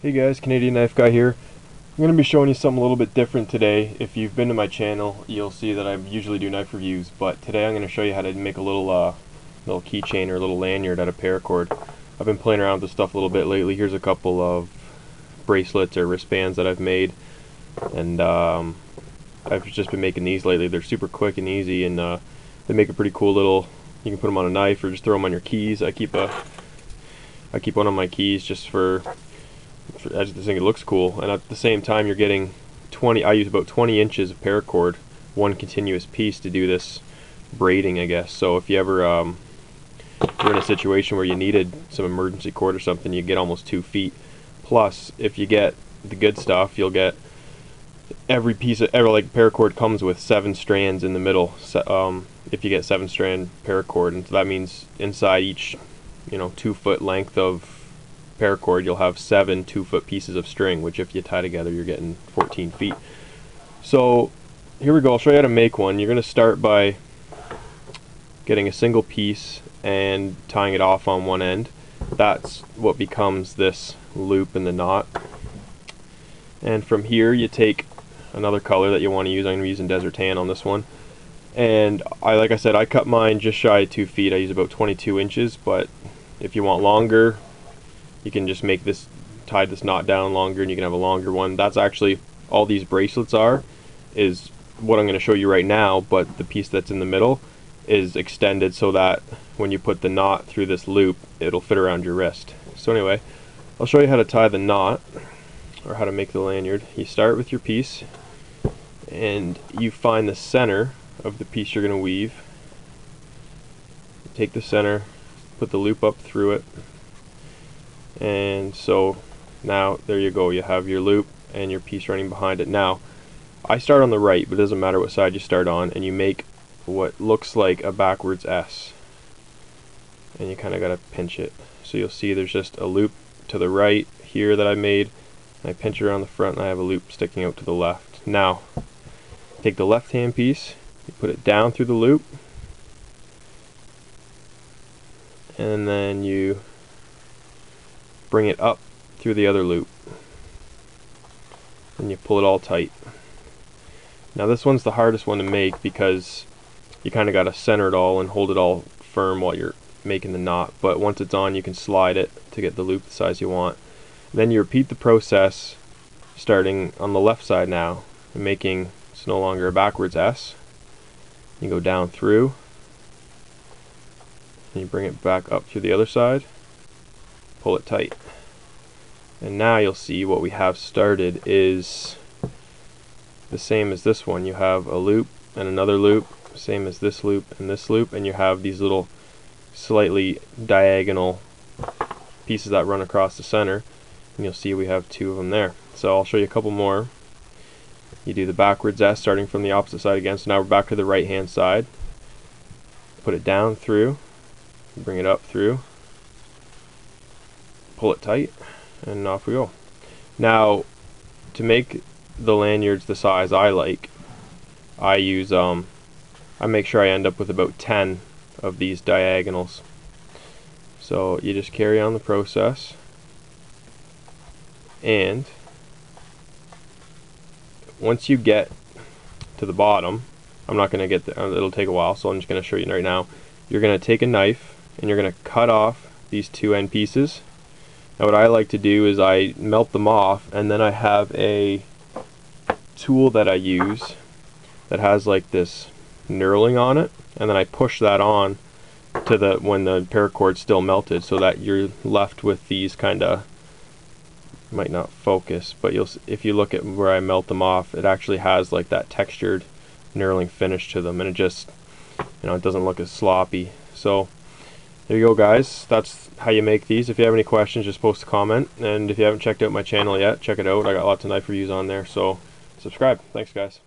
Hey guys, Canadian Knife Guy here. I'm going to be showing you something a little bit different today. If you've been to my channel, you'll see that I usually do knife reviews, but today I'm going to show you how to make a little keychain or a little lanyard out of paracord. I've been playing around with this stuff a little bit lately. Here's a couple of bracelets or wristbands that I've made, and I've just been making these lately. They're super quick and easy, and they make a pretty cool little. You can put them on a knife or just throw them on your keys. I keep one on my keys just I just think it looks cool, and at the same time you're getting 20. I use about 20 inches of paracord, one continuous piece, to do this braiding, I guess. So if you ever you're in a situation where you needed some emergency cord or something, you get almost 2 feet. Plus, if you get the good stuff, you'll get every piece of like paracord comes with 7 strands in the middle. If you get 7-strand paracord, and so that means inside each 2-foot length of paracord you'll have 7 2-foot pieces of string, which if you tie together you're getting 14 feet. So here we go. I'll show you how to make one. You're going to start by getting a single piece and tying it off on one end. That's what becomes this loop in the knot. And from here you take another color that you want to use. I'm going to be using Desert Tan on this one. And like I said, I cut mine just shy of 2 feet. I use about 22 inches, but if you want longer, you can just tie this knot down longer, and you can have a longer one. That's actually all these bracelets is what I'm going to show you right now, but the piece that's in the middle is extended so that when you put the knot through this loop, it'll fit around your wrist. So anyway, I'll show you how to tie the knot, or how to make the lanyard. You start with your piece, and you find the center of the piece you're going to weave. Take the center, put the loop up through it, and so now there you go. You have your loop and your piece running behind it. Now I start on the right, but it doesn't matter what side you start on, and you make what looks like a backwards S, and you kind of got to pinch it. So you'll see there's just a loop to the right here that I made, and I pinch around the front, and I have a loop sticking out to the left. Now take the left hand piece, you put it down through the loop, and then you bring it up through the other loop, and you pull it all tight. Now this one's the hardest one to make because you kind of got to center it all and hold it all firm while you're making the knot, but once it's on you can slide it to get the loop the size you want. Then you repeat the process starting on the left side now, and making it's no longer a backwards S. You go down through, and you bring it back up through the other side, pull it tight, and now you'll see what we have started is the same as this one. You have a loop and another loop, same as this loop and this loop, and you have these little slightly diagonal pieces that run across the center, and you'll see we have 2 of them there. So I'll show you a couple more. You do the backwards S starting from the opposite side again. So now we're back to the right hand side. Put it down through, bring it up through, pull it tight, and off we go. Now to make the lanyards the size I like, I use I make sure I end up with about 10 of these diagonals. So you just carry on the process, and once you get to the bottom, I'm not going to get there, it'll take a while, so I'm just going to show you right now. You're going to take a knife and you're going to cut off these 2 end pieces. Now what I like to do is I melt them off, and then I have a tool that I use that has like this knurling on it, and then I push that on to when the paracord's still melted, so that you're left with these kind of, might not focus, but if you look at where I melt them off, it actually has like that textured knurling finish to them, and it just it doesn't look as sloppy. So there you go, guys. That's how you make these. If you have any questions, just post a comment, and if you haven't checked out my channel yet, check it out. I got lots of knife reviews on there, so subscribe. Thanks, guys.